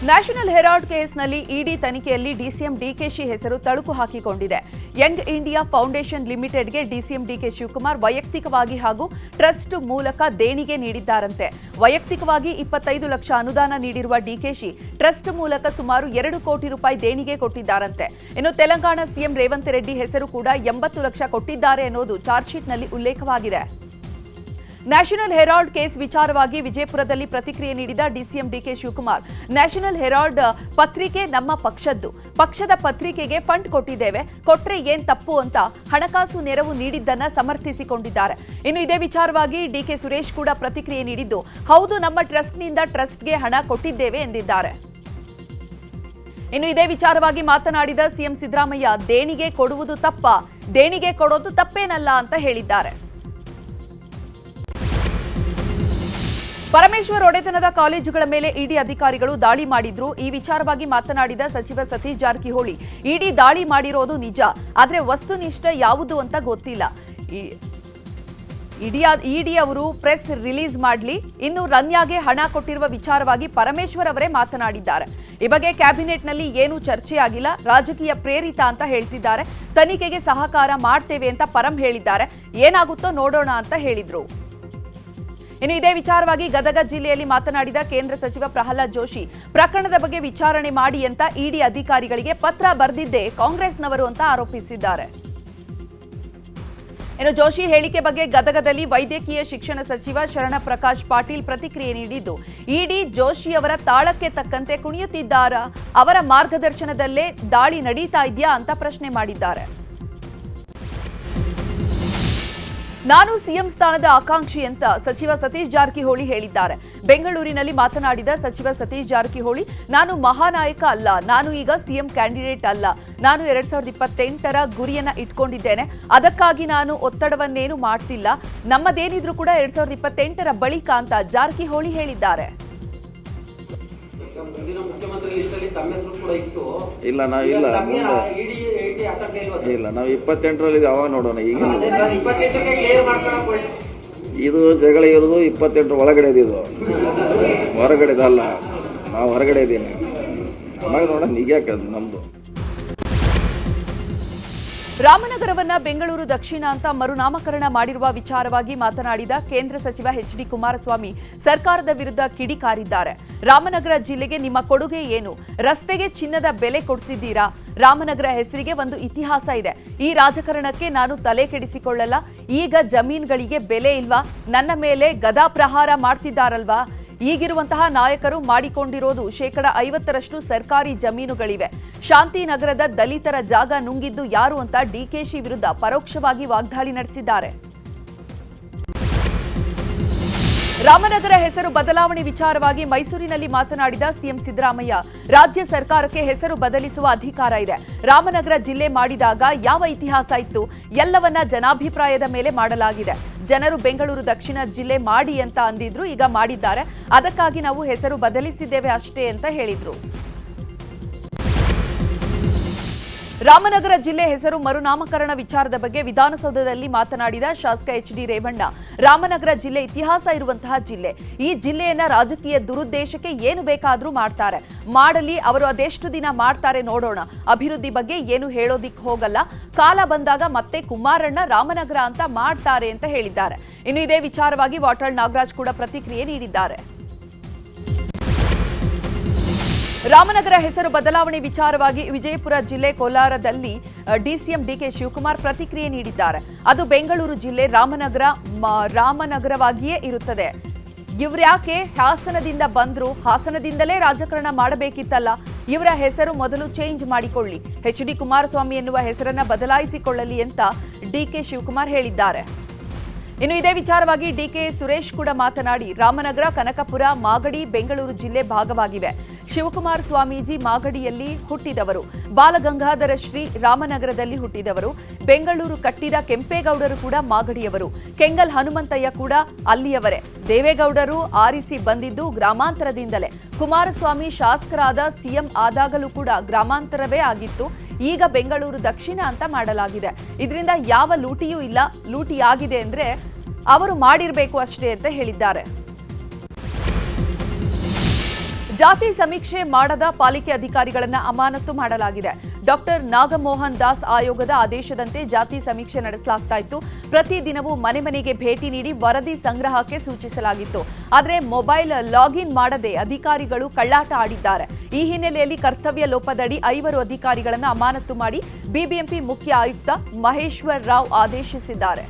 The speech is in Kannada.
ನ್ಯಾಷನಲ್ ಹೆರಾಲ್ಡ್ ಕೇಸ್ನಲ್ಲಿ ಇಡಿ ತನಿಖೆಯಲ್ಲಿ ಡಿಸಿಎಂ ಡಿಕೆಶಿ ಹೆಸರು ತಳುಕು ಹಾಕಿಕೊಂಡಿದೆ. ಯಂಗ್ ಇಂಡಿಯಾ ಫೌಂಡೇಶನ್ ಲಿಮಿಟೆಡ್ಗೆ ಡಿಸಿಎಂ ಡಿಕೆ ಶಿವಕುಮಾರ್ ವೈಯಕ್ತಿಕವಾಗಿ ಹಾಗೂ ಟ್ರಸ್ಟ್ ಮೂಲಕ ದೇಣಿಗೆ ನೀಡಿದ್ದಾರಂತೆ. ವೈಯಕ್ತಿಕವಾಗಿ 25 ಲಕ್ಷ ಅನುದಾನ ನೀಡಿರುವ ಡಿಕೆಶಿ ಟ್ರಸ್ಟ್ ಮೂಲಕ ಸುಮಾರು 2 ಕೋಟಿ ರೂಪಾಯಿ ದೇಣಿಗೆ ಕೊಟ್ಟಿದ್ದಾರಂತೆ. ಇನ್ನು ತೆಲಂಗಾಣ ಸಿಎಂ ರೇವಂತ್ ರೆಡ್ಡಿ ಹೆಸರು ಕೂಡ 80 ಲಕ್ಷ ಕೊಟ್ಟಿದ್ದಾರೆ ಎನ್ನುವುದು ಚಾರ್ಜ್ ಶೀಟ್ನಲ್ಲಿ ಉಲ್ಲೇಖವಾಗಿದೆ. ನ್ಯಾಷನಲ್ ಹೆರಾಲ್ಡ್ ಕೇಸ್ ವಿಚಾರವಾಗಿ ವಿಜಯಪುರದಲ್ಲಿ ಪ್ರತಿಕ್ರಿಯೆ ನೀಡಿದ DCM DK Shivakumar, National Herald ಪತ್ರಿಕೆ ನಮ್ಮ ಪಕ್ಷದ ಪತ್ರಿಕೆಗೆ ಫಂಡ್ ಕೊಟ್ಟಿದ್ದೇವೆ, ಕೊಟ್ರೆ ಏನ್ ತಪ್ಪು ಅಂತ ಹಣಕಾಸು ನೆರವು ನೀಡಿದ್ದನ್ನ ಸಮರ್ಥಿಸಿಕೊಂಡಿದ್ದಾರೆ. ಇನ್ನು ಇದೇ ವಿಚಾರವಾಗಿ ಡಿಕೆ ಸುರೇಶ್ ಕೂಡ ಪ್ರತಿಕ್ರಿಯೆ ನೀಡಿದ್ದು, ಹೌದು ನಮ್ಮ ಟ್ರಸ್ಟ್ನಿಂದ ಟ್ರಸ್ಟ್ಗೆ ಹಣ ಕೊಟ್ಟಿದ್ದೇವೆ ಎಂದಿದ್ದಾರೆ. ಇನ್ನು ಇದೇ ವಿಚಾರವಾಗಿ ಮಾತನಾಡಿದ ಸಿಎಂ ಸಿದ್ದರಾಮಯ್ಯ, ದೇಣಿಗೆ ಕೊಡುವುದು ತಪ್ಪ, ದೇಣಿಗೆ ಕೊಡೋದು ತಪ್ಪೇನಲ್ಲ ಅಂತ ಹೇಳಿದ್ದಾರೆ. ಪರಮೇಶ್ವರ್ ಒಡೆತನದ ಕಾಲೇಜುಗಳ ಮೇಲೆ ಇಡಿ ಅಧಿಕಾರಿಗಳು ದಾಳಿ ಮಾಡಿದ್ರು. ಈ ವಿಚಾರವಾಗಿ ಮಾತನಾಡಿದ ಸಚಿವ ಸತೀಶ್ ಜಾರಕಿಹೊಳಿ, ಇಡಿ ದಾಳಿ ಮಾಡಿರೋದು ನಿಜ, ಆದ್ರೆ ವಸ್ತುನಿಷ್ಠ ಯಾವುದು ಅಂತ ಗೊತ್ತಿಲ್ಲ. ಇಡಿ ಅವರು ಪ್ರೆಸ್ ರಿಲೀಸ್ ಮಾಡಲಿ, ಇನ್ನು ರನ್ಯಾಗೆ ಹಣ ಕೊಟ್ಟಿರುವ ವಿಚಾರವಾಗಿ ಪರಮೇಶ್ವರ್ ಅವರೇ ಮಾತನಾಡಿದ್ದಾರೆ. ಈ ಬಗ್ಗೆ ಕ್ಯಾಬಿನೆಟ್ನಲ್ಲಿ ಏನೂ ಚರ್ಚೆ ಆಗಿಲ್ಲ, ರಾಜಕೀಯ ಪ್ರೇರಿತ ಅಂತ ಹೇಳ್ತಿದ್ದಾರೆ. ತನಿಖೆಗೆ ಸಹಕಾರ ಮಾಡ್ತೇವೆ ಅಂತ ಪರಂ ಹೇಳಿದ್ದಾರೆ, ಏನಾಗುತ್ತೋ ನೋಡೋಣ ಅಂತ ಹೇಳಿದ್ರು. ಇನ್ನು ಇದೇ ವಿಚಾರವಾಗಿ ಗದಗ ಜಿಲ್ಲೆಯಲ್ಲಿ ಮಾತನಾಡಿದ ಕೇಂದ್ರ ಸಚಿವ ಪ್ರಹ್ಲಾದ್ ಜೋಶಿ, ಪ್ರಕರಣದ ಬಗ್ಗೆ ವಿಚಾರಣೆ ಮಾಡಿ ಅಂತ ಇಡಿ ಅಧಿಕಾರಿಗಳಿಗೆ ಪತ್ರ ಬರೆದಿದ್ದೇ ಕಾಂಗ್ರೆಸ್ನವರು ಅಂತ ಆರೋಪಿಸಿದ್ದಾರೆ. ಇನ್ನು ಜೋಶಿ ಹೇಳಿಕೆ ಬಗ್ಗೆ ಗದಗದಲ್ಲಿ ವೈದ್ಯಕೀಯ ಶಿಕ್ಷಣ ಸಚಿವ ಶರಣಪ್ರಕಾಶ್ ಪಾಟೀಲ್ ಪ್ರತಿಕ್ರಿಯೆ ನೀಡಿದ್ದು, ಇಡಿ ಜೋಶಿ ಅವರ ತಾಳಕ್ಕೆ ತಕ್ಕಂತೆ ಕುಣಿಯುತ್ತಿದ್ದಾರಾ, ಅವರ ಮಾರ್ಗದರ್ಶನದಲ್ಲೇ ದಾಳಿ ನಡೀತಾ ಇದೆಯಾ ಅಂತ ಪ್ರಶ್ನೆ ಮಾಡಿದ್ದಾರೆ. ನಾನು ಸಿಎಂ ಸ್ಥಾನದ ಆಕಾಂಕ್ಷಿ ಅಂತ ಸಚಿವ ಸತೀಶ್ ಜಾರಕಿಹೊಳಿ ಹೇಳಿದ್ದಾರೆ. ಬೆಂಗಳೂರಿನಲ್ಲಿ ಮಾತನಾಡಿದ ಸಚಿವ ಸತೀಶ್ ಜಾರಕಿಹೊಳಿ, ನಾನು ಮಹಾನಾಯಕ ಅಲ್ಲ, ನಾನು ಈಗ ಸಿಎಂ ಕ್ಯಾಂಡಿಡೇಟ್ ಅಲ್ಲ, ನಾನು 2028ರ ಗುರಿಯನ್ನ ಇಟ್ಕೊಂಡಿದ್ದೇನೆ, ಅದಕ್ಕಾಗಿ ನಾನು ಒತ್ತಡವನ್ನೇನು ಮಾಡ್ತಿಲ್ಲ, ನಮ್ಮದೇನಿದ್ರೂ ಕೂಡ 2028ರ ಬಳಿಕ ಅಂತ ಜಾರಕಿಹೊಳಿ ಹೇಳಿದ್ದಾರೆ. ಇಲ್ಲ ನಾವು 28ರಲ್ಲಿ ಅವಾಗ ನೋಡೋಣ. ಈಗ ಇದು ಜಗಳ ಇರೋದು 28 ಒಳಗಡೆ ಇದು, ಹೊರಗಡೆದಲ್ಲ. ನಾವು ಹೊರಗಡೆ ಇದ್ದೀನಿ, ಅವಾಗ ನೋಡೋಣ. ಈಗ ಯಾಕೆ ನಮ್ದು ರಾಮನಗರವನ್ನ ಬೆಂಗಳೂರು ದಕ್ಷಿಣ ಅಂತ ಮರುನಾಮಕರಣ ಮಾಡಿರುವ ವಿಚಾರವಾಗಿ ಮಾತನಾಡಿದ ಕೇಂದ್ರ ಸಚಿವ ಎಚ್.ಡಿ. ಕುಮಾರಸ್ವಾಮಿ, ಸರ್ಕಾರದ ವಿರುದ್ಧ ಕಿಡಿಕಾರಿದ್ದಾರೆ. ರಾಮನಗರ ಜಿಲ್ಲೆಗೆ ನಿಮ್ಮ ಕೊಡುಗೆ ಏನು? ರಸ್ತೆಗೆ ಚಿನ್ನದ ಬೆಲೆ ಕೊಡಿಸಿದ್ದೀರಾ? ರಾಮನಗರ ಹೆಸರಿಗೆ ಒಂದು ಇತಿಹಾಸ ಇದೆ. ಈ ರಾಜಕಾರಣಕ್ಕೆ ನಾನು ತಲೆ ಕೆಡಿಸಿಕೊಳ್ಳಲ್ಲ. ಈಗ ಜಮೀನುಗಳಿಗೆ ಬೆಲೆ ಇಲ್ವಾ? ನನ್ನ ಮೇಲೆ ಗದಾ ಪ್ರಹಾರ ಮಾಡ್ತಿದ್ದಾರಲ್ವಾ? ಈಗಿರುವಂತಹ ನಾಯಕರು ಮಾಡಿಕೊಂಡಿರೋದು 50% ಸರ್ಕಾರಿ ಜಮೀನುಗಳಿವೆ. ಶಾಂತಿನಗರದ ದಲಿತರ ಜಾಗ ನುಂಗಿದ್ದು ಯಾರು ಅಂತ ಡಿಕೆಶಿ ವಿರುದ್ಧ ಪರೋಕ್ಷವಾಗಿ ವಾಗ್ದಾಳಿ ನಡೆಸಿದ್ದಾರೆ. ರಾಮನಗರ ಹೆಸರು ಬದಲಾವಣೆ ವಿಚಾರವಾಗಿ ಮೈಸೂರಿನಲ್ಲಿ ಮಾತನಾಡಿದ ಸಿಎಂ ಸಿದ್ದರಾಮಯ್ಯ, ರಾಜ್ಯ ಸರ್ಕಾರಕ್ಕೆ ಹೆಸರು ಬದಲಿಸುವ ಅಧಿಕಾರ ಇದೆ. ರಾಮನಗರ ಜಿಲ್ಲೆ ಮಾಡಿದಾಗ ಯಾವ ಇತಿಹಾಸ ಇತ್ತು? ಎಲ್ಲವನ್ನ ಜನಾಭಿಪ್ರಾಯದ ಮೇಲೆ ಮಾಡಲಾಗಿದೆ. ಜನರು ಬೆಂಗಳೂರು ದಕ್ಷಿಣ ಜಿಲ್ಲೆ ಮಾಡಿ ಅಂತ ಅಂದಿದ್ರು, ಈಗ ಮಾಡಿದ್ದಾರೆ. ಅದಕ್ಕಾಗಿ ನಾವು ಹೆಸರು ಬದಲಿಸಿದ್ದೇವೆ ಅಷ್ಟೇ ಅಂತ ಹೇಳಿದ್ರು. ರಾಮನಗರ ಜಿಲ್ಲೆ ಹೆಸರು ಮರುನಾಮಕರಣ ವಿಚಾರದ ಬಗ್ಗೆ ವಿಧಾನಸೌಧದಲ್ಲಿ ಮಾತನಾಡಿದ ಶಾಸಕ ಎಚ್.ಡಿ. ರೇವಣ್ಣ, ರಾಮನಗರ ಜಿಲ್ಲೆ ಇತಿಹಾಸ ಇರುವಂತಹ ಜಿಲ್ಲೆ. ಈ ಜಿಲ್ಲೆಯನ್ನ ರಾಜಕೀಯ ದುರುದ್ದೇಶಕ್ಕೆ ಏನು ಬೇಕಾದ್ರೂ ಮಾಡ್ತಾರೆ, ಮಾಡಲಿ. ಅವರು ಅದೆಷ್ಟು ದಿನ ಮಾಡ್ತಾರೆ ನೋಡೋಣ. ಅಭಿವೃದ್ಧಿ ಬಗ್ಗೆ ಏನು ಹೇಳೋದಿಕ್ ಹೋಗಲ್ಲ. ಕಾಲ ಬಂದಾಗ ಮತ್ತೆ ಕುಮಾರಣ್ಣ ರಾಮನಗರ ಅಂತ ಮಾಡ್ತಾರೆ ಅಂತ ಹೇಳಿದ್ದಾರೆ. ಇನ್ನು ಇದೇ ವಿಚಾರವಾಗಿ ವಾಟಾಳ್ ನಾಗರಾಜ್ ಕೂಡ ಪ್ರತಿಕ್ರಿಯೆ ನೀಡಿದ್ದಾರೆ. ರಾಮನಗರ ಹೆಸರು ಬದಲಾವಣೆ ವಿಚಾರವಾಗಿ ವಿಜಯಪುರ ಜಿಲ್ಲೆ ಕೋಲಾರದಲ್ಲಿ ಡಿಸಿಎಂ ಡಿಕೆ ಶಿವಕುಮಾರ್ ಪ್ರತಿಕ್ರಿಯೆ ನೀಡಿದ್ದಾರೆ. ಅದು ಬೆಂಗಳೂರು ಜಿಲ್ಲೆ ರಾಮನಗರವಾಗಿಯೇ ಇರುತ್ತದೆ. ಇವ್ರ್ಯಾಕೆ ಹಾಸನದಿಂದ ಬಂದ್ರು? ಹಾಸನದಿಂದಲೇ ರಾಜಕಾರಣ ಮಾಡಬೇಕಿತ್ತಲ್ಲ. ಇವರ ಹೆಸರು ಮೊದಲು ಚೇಂಜ್ ಮಾಡಿಕೊಳ್ಳಿ, ಎಚ್.ಡಿ. ಕುಮಾರಸ್ವಾಮಿ ಎನ್ನುವ ಹೆಸರನ್ನ ಬದಲಾಯಿಸಿಕೊಳ್ಳಲಿ ಅಂತ ಡಿಕೆ ಶಿವಕುಮಾರ್ ಹೇಳಿದ್ದಾರೆ. ಇನ್ನು ಇದೇ ವಿಚಾರವಾಗಿ ಡಿಕೆ ಸುರೇಶ್ ಕೂಡ ಮಾತನಾಡಿ, ರಾಮನಗರ, ಕನಕಪುರ, ಮಾಗಡಿ ಬೆಂಗಳೂರು ಜಿಲ್ಲೆ ಭಾಗವಾಗಿವೆ. ಶಿವಕುಮಾರ ಸ್ವಾಮೀಜಿ ಮಾಗಡಿಯಲ್ಲಿ ಹುಟ್ಟಿದವರು, ಬಾಲಗಂಗಾಧರ ಶ್ರೀ ರಾಮನಗರದಲ್ಲಿ ಹುಟ್ಟಿದವರು. ಬೆಂಗಳೂರು ಕಟ್ಟಿದ ಕೆಂಪೇಗೌಡರು ಕೂಡ ಮಾಗಡಿಯವರು. ಕೆಂಗಲ್ ಹನುಮಂತಯ್ಯ ಕೂಡ ಅಲ್ಲಿಯವರೇ. ದೇವೇಗೌಡರು ಆರಿಸಿ ಬಂದಿದ್ದು ಗ್ರಾಮಾಂತರದಿಂದಲೇ. ಕುಮಾರಸ್ವಾಮಿ ಶಾಸಕರಾದ ಸಿಎಂ ಆದಾಗಲೂ ಕೂಡ ಗ್ರಾಮಾಂತರವೇ ಆಗಿತ್ತು. ಈಗ ಬೆಂಗಳೂರು ದಕ್ಷಿಣ ಅಂತ ಮಾಡಲಾಗಿದೆ. ಇದರಿಂದ ಯಾವ ಲೂಟಿಯೂ ಇಲ್ಲ. ಲೂಟಿ ಆಗಿದೆ ಅಂದ್ರೆ ಅವರು ಮಾಡಿರಬೇಕು ಅಷ್ಟೇ ಅಂತ ಹೇಳಿದ್ದಾರೆ. ಜಾತಿ ಸಮೀಕ್ಷೆ ಮಾಡದ ಪಾಲಿಕೆ ಅಧಿಕಾರಿಗಳನ್ನ ಅಮಾನತು ಮಾಡಲಾಗಿದೆ. ಡಾಕ್ಟರ್ ನಾಗಮೋಹನ್ ದಾಸ್ ಆಯೋಗದ ಆದೇಶದಂತೆ ಜಾತಿ ಸಮೀಕ್ಷೆ ನಡೆಸಲಾಗ್ತಾ ಇತ್ತು. ಪ್ರತಿದಿನವೂ ಮನೆ ಮನೆಗೆ ಭೇಟಿ ನೀಡಿ ವರದಿ ಸಂಗ್ರಹಕ್ಕೆ ಸೂಚಿಸಲಾಗಿತ್ತು. ಆದರೆ ಮೊಬೈಲ್ ಲಾಗಿನ್ ಮಾಡದೆ ಅಧಿಕಾರಿಗಳು ಕಳ್ಳಾಟ ಆಡಿದ್ದಾರೆ. ಈ ಹಿನ್ನೆಲೆಯಲ್ಲಿ ಕರ್ತವ್ಯ ಲೋಪದಡಿ 5 ಅಧಿಕಾರಿಗಳನ್ನು ಅಮಾನತು ಮಾಡಿ ಬಿಬಿಎಂಪಿ ಮುಖ್ಯ ಆಯುಕ್ತ ಮಹೇಶ್ವರ್ ರಾವ್ ಆದೇಶಿಸಿದ್ದಾರೆ.